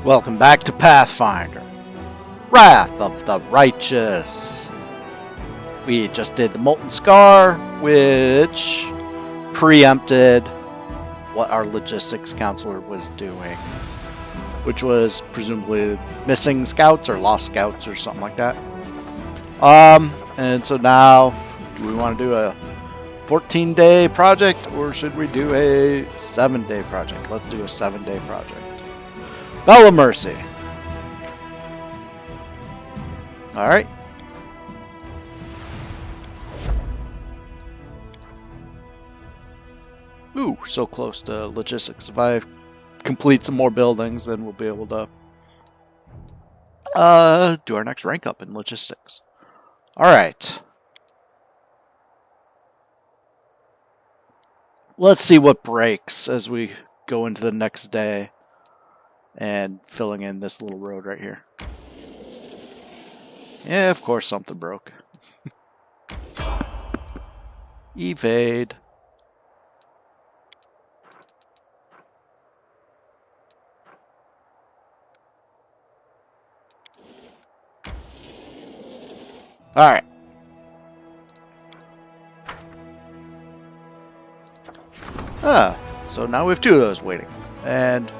Welcome back to Pathfinder. Wrath of the Righteous. We just did the Molten Scar, which preempted what our logistics counselor was doing, which was presumably missing scouts or lost scouts or something like that. And so now, do we want to do a 14-day project or should we do a 7-day project? Let's do a 7-day project. Bella Mercy. Alright. Ooh, so close to logistics. If I complete some more buildings, then we'll be able to do our next rank up in logistics. Alright. Let's see what breaks as we go into the next day and filling in this little road right here. Yeah, of course something broke. Evade. Alright. So now we have 2 of those waiting. And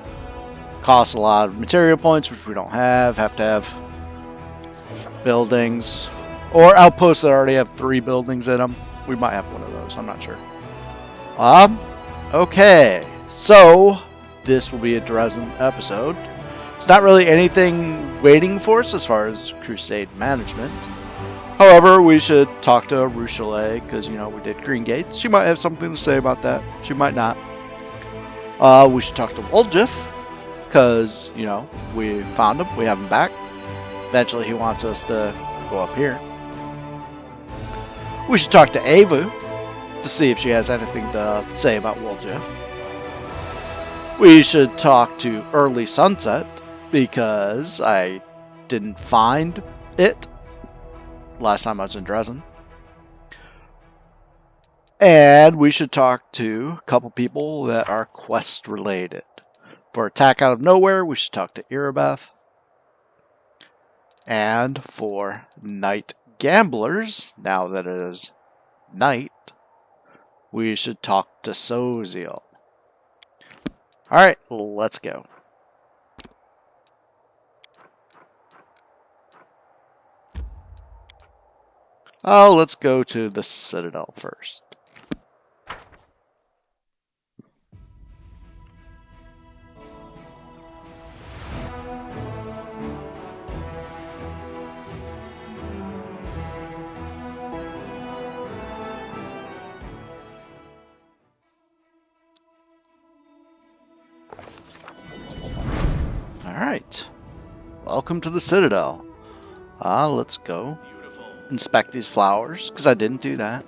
costs a lot of material points, which we don't have. Have to have buildings. Or outposts that already have 3 buildings in them. We might have one of those, I'm not sure. Okay. So, this will be a Drezen episode. It's not really anything waiting for us as far as Crusade management. However, we should talk to Rochelet, because, you know, we did Green Gates. She might have something to say about that. She might not. We should talk to Woljif, because, you know, we found him. We have him back. Eventually, he wants us to go up here. We should talk to Aivu, to see if she has anything to say about Woljif. We should talk to Early Sunset, because I didn't find it last time I was in Drezen. And we should talk to a couple people that are quest related. For Attack Out of Nowhere, we should talk to Irabeth. And for Night Gamblers, now that it is night, we should talk to Soziel. Alright, let's go. Oh, let's go to the Citadel first. Alright. Welcome to the Citadel. Let's go inspect these flowers, because I didn't do that.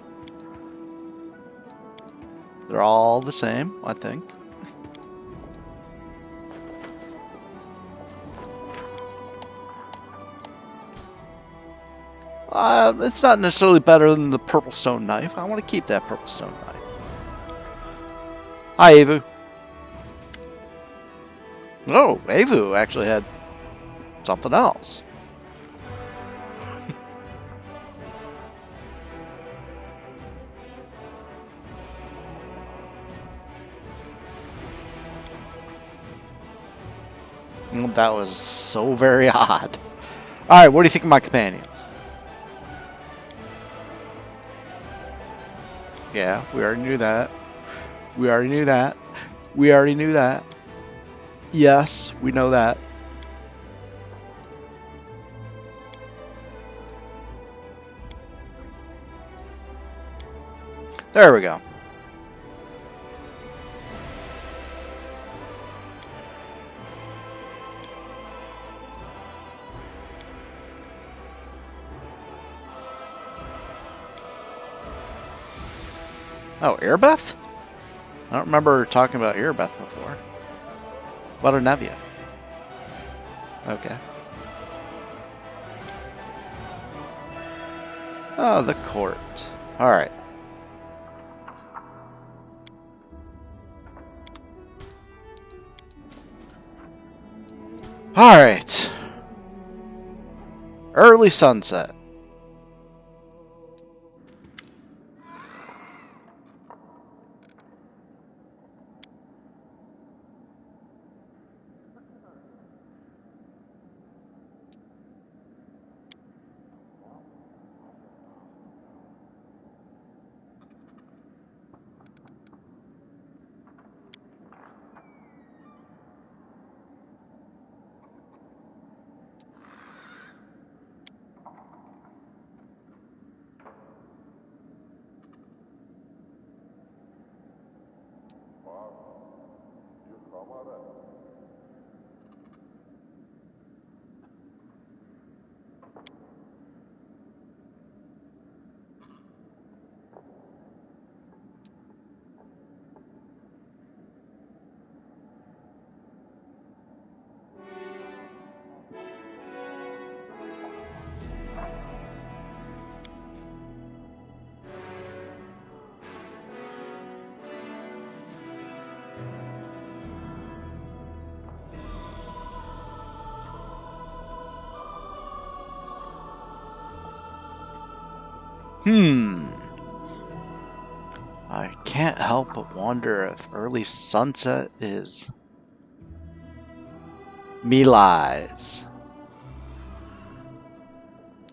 They're all the same, I think. It's not necessarily better than the purple stone knife. I want to keep that purple stone knife. Hi, Aivu. Oh, Aivu actually had something else. That was so very odd. Alright, what do you think of my companions? Yeah, we already knew that. We already knew that. We already knew that. Yes, we know that. There we go. Oh, Irabeth? I don't remember talking about Irabeth before. What about Nevia? Okay. Oh, the court. Alright. Alright. Early sunset. I can't help but wonder if early sunset is me lies.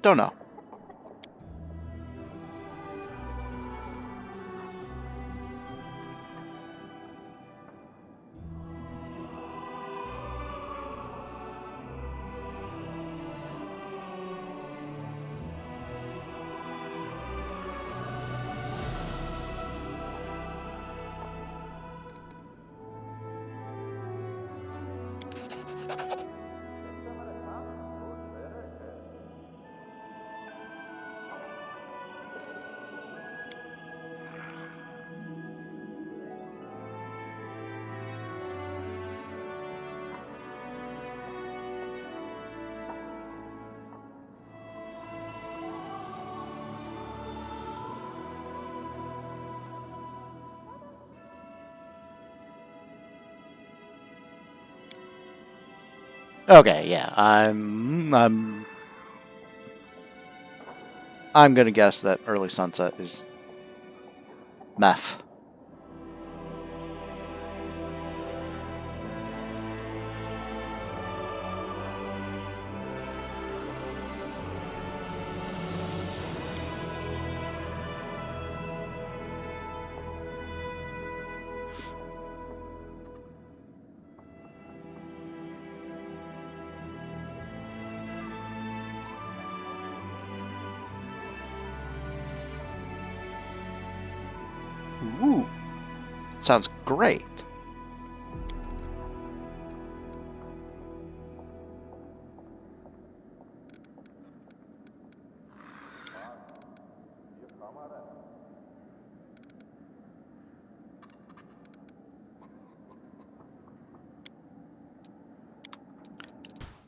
Don't know. Okay, yeah, I'm gonna guess that early sunset is meth. Ooh, sounds great.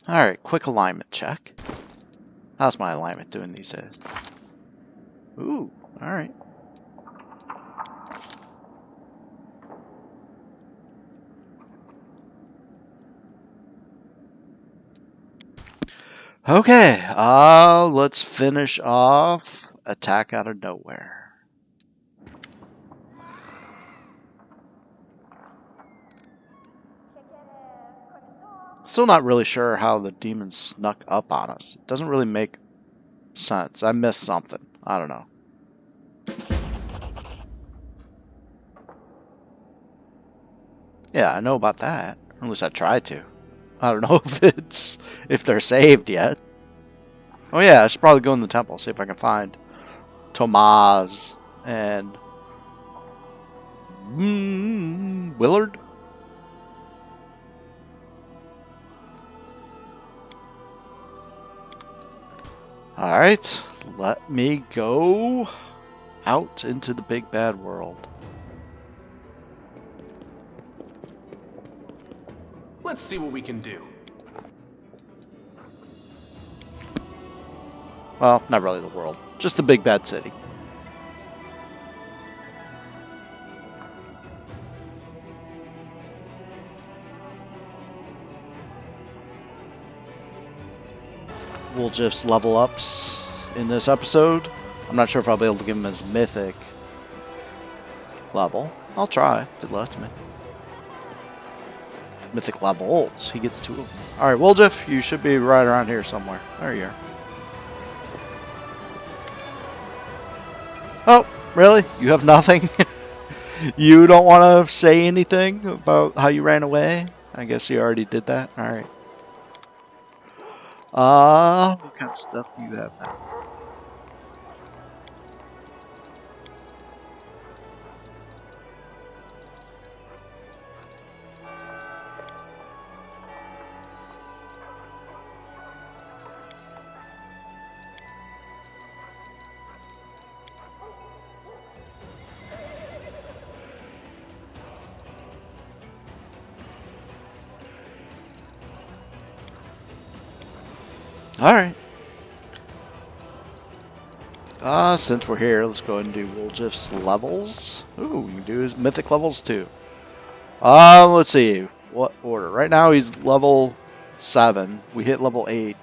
Alright, quick alignment check. How's my alignment doing these days? Ooh, alright. Okay, let's finish off Attack Out of Nowhere. Still not really sure how the demons snuck up on us. It doesn't really make sense. I missed something. I don't know. Yeah, I know about that. At least I tried to. I don't know if they're saved yet. Oh yeah, I should probably go in the temple, see if I can find Tomaz and Willard. Alright, let me go out into the big bad world. Let's see what we can do. Well, not really the world, just the big bad city. Woljif's level ups in this episode. I'm not sure if I'll be able to give him his Mythic level. I'll try if it lets me. Mythic levels. He gets 2 of them. Alright, Woljif, you should be right around here somewhere. There you are. Oh, really? You have nothing? You don't want to say anything about how you ran away? I guess you already did that. Alright. What kind of stuff do you have now? Alright. Since we're here, let's go ahead and do Woljif's levels. Ooh, we can do his Mythic levels too. Let's see. What order? Right now he's level 7. We hit level 8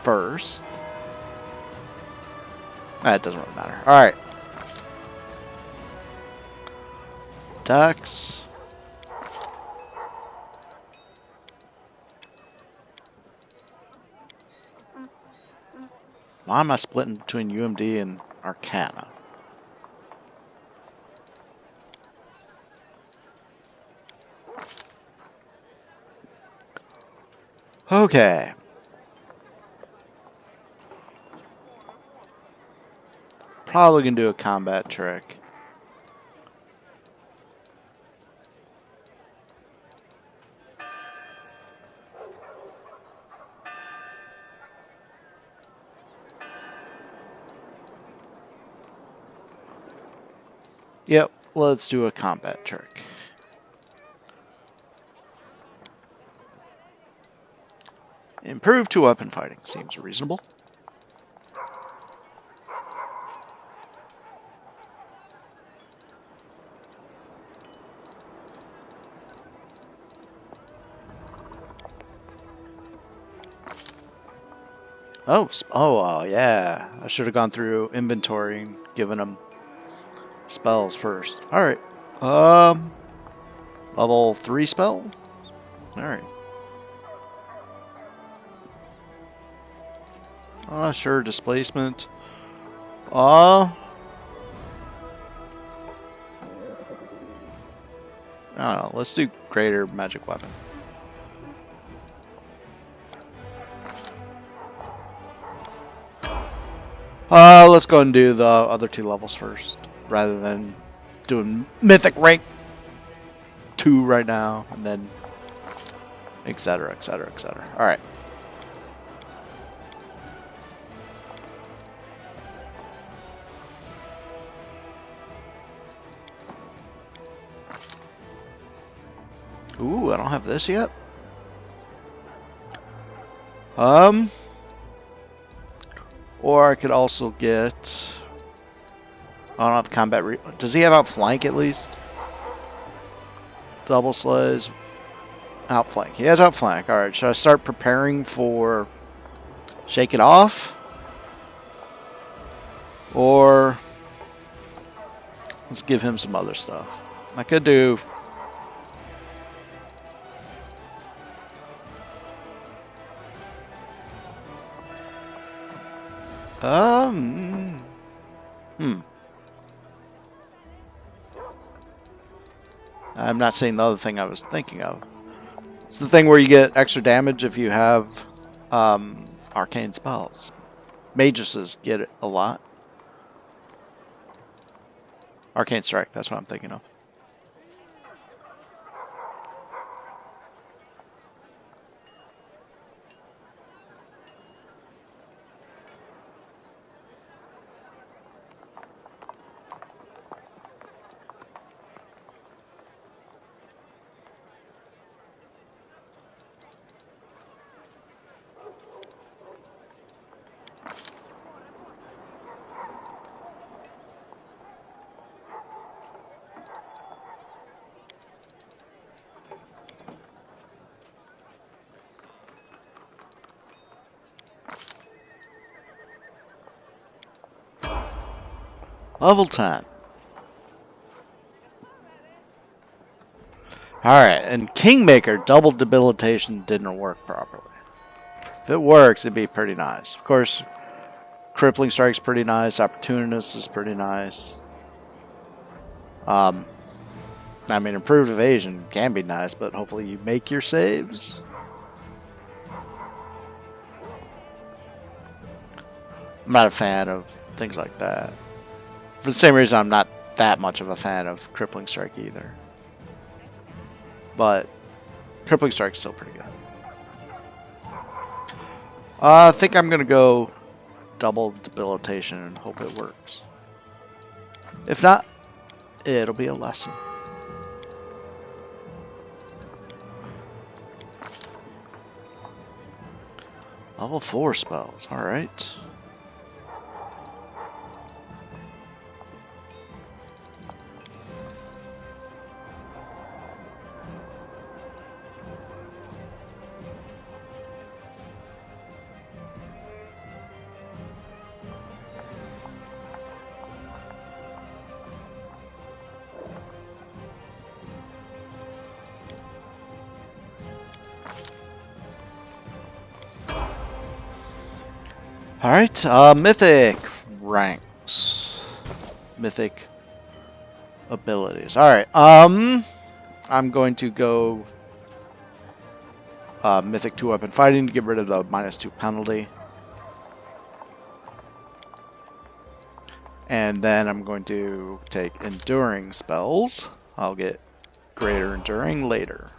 first. It doesn't really matter. Alright. Dex. Why am I splitting between UMD and Arcana? Okay. Probably gonna do a combat trick. Yep, let's do a combat trick. Improve to weapon fighting seems reasonable. Yeah. I should have gone through inventory and given them spells first. Alright. Level 3 spell? Alright. Sure, displacement. I don't know, let's do greater magic weapon. Let's go and do the other 2 levels first, rather than doing Mythic rank 2 right now, and then etc, etc, etc. Alright. Ooh, I don't have this yet. Or I could also get... I don't have combat... Does he have outflank at least? Double sleighs. Outflank. He has outflank. Alright, should I start preparing for... Shake It Off? Or... Let's give him some other stuff. I could do... I'm not saying the other thing I was thinking of. It's the thing where you get extra damage if you have arcane spells. Maguses get it a lot. Arcane Strike, that's what I'm thinking of. Level 10. Alright, and Kingmaker double debilitation didn't work properly. If it works, it'd be pretty nice. Of course, Crippling Strike's pretty nice. Opportunist is pretty nice. I mean, Improved Evasion can be nice, but hopefully you make your saves. I'm not a fan of things like that. For the same reason I'm not that much of a fan of Crippling Strike either. But Crippling Strike's still pretty good. I think I'm going to go double debilitation and hope it works. If not, it'll be a lesson. Level 4 spells, alright. Alright, Mythic ranks. Mythic abilities. Alright, I'm going to go Mythic 2-weapon fighting to get rid of the -2 penalty. And then I'm going to take enduring spells. I'll get greater enduring later.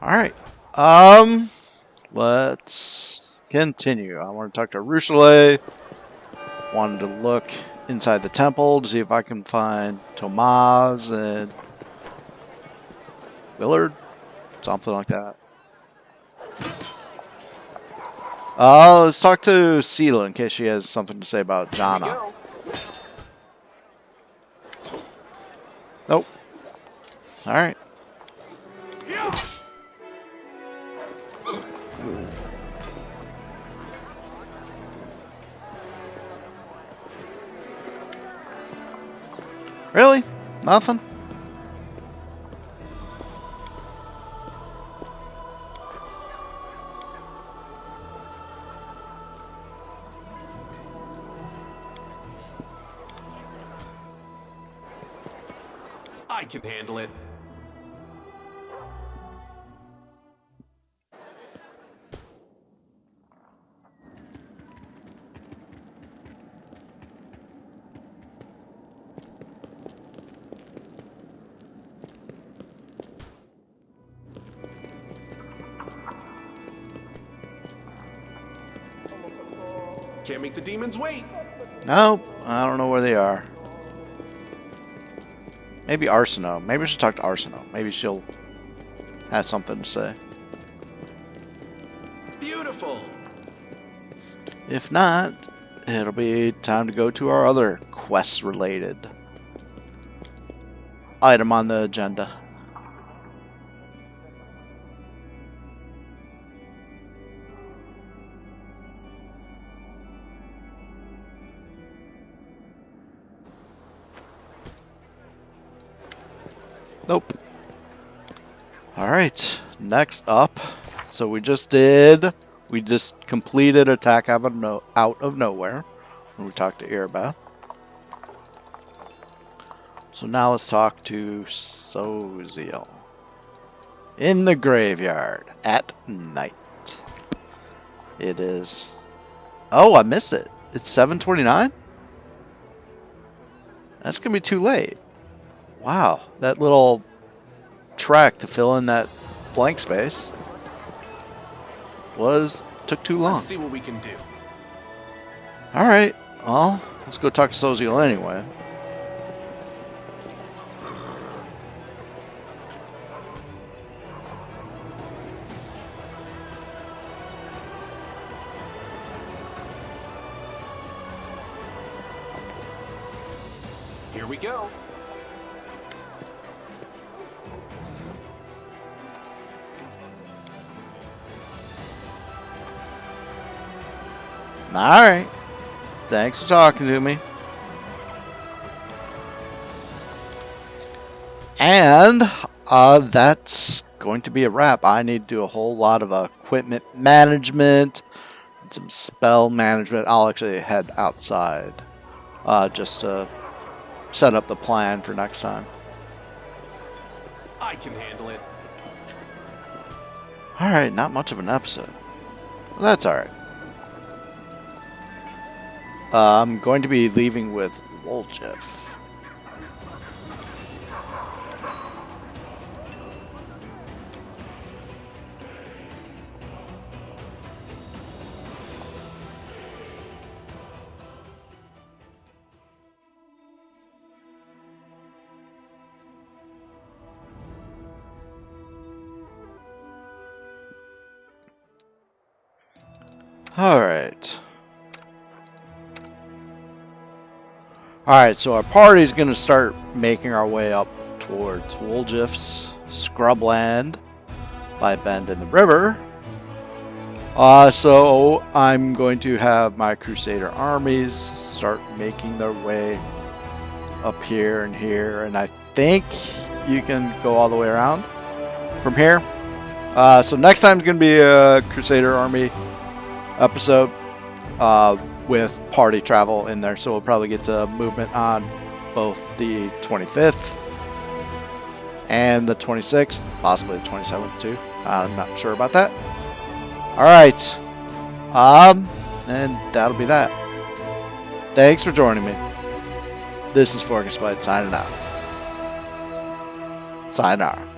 Alright. Let's continue. I want to talk to Rochelet. Wanted to look inside the temple to see if I can find Tomaz and Willard. Something like that. Let's talk to Sela in case she has something to say about Jana. Nope. Alright. Really? Nothing? I can handle it. Can't make the demons wait. Nope. I don't know where they are. Maybe Arsino. Maybe we should talk to Arsino. Maybe she'll have something to say. Beautiful. If not, it'll be time to go to our other quest-related item on the agenda. Nope. Alright, next up. So we just completed Attack Out of Nowhere when we talked to Irabeth. So now let's talk to Soziel. In the graveyard at night. It is... Oh, I missed it. It's 7:29? That's going to be too late. Wow, that little track to fill in that blank space took too long. Let's see what we can do. Alright, well, let's go talk to Soziel anyway. Here we go. Alright. Thanks for talking to me. And that's going to be a wrap. I need to do a whole lot of equipment management, and some spell management. I'll actually head outside just to set up the plan for next time. I can handle it. Alright, not much of an episode. Well, that's alright. I'm going to be leaving with Woljif. Alright. Alright, so our party's gonna start making our way up towards Woljif's scrubland by a bend in the river. So I'm going to have my Crusader armies start making their way up here and here, and I think you can go all the way around from here. So next time's gonna be a Crusader army episode with party travel in there, so we'll probably get to movement on both the 25th and the 26th, possibly the 27th too. I'm not sure about that. Alright, and that'll be that. Thanks for joining me. This is ForkOfSpite signing out. Sayonara.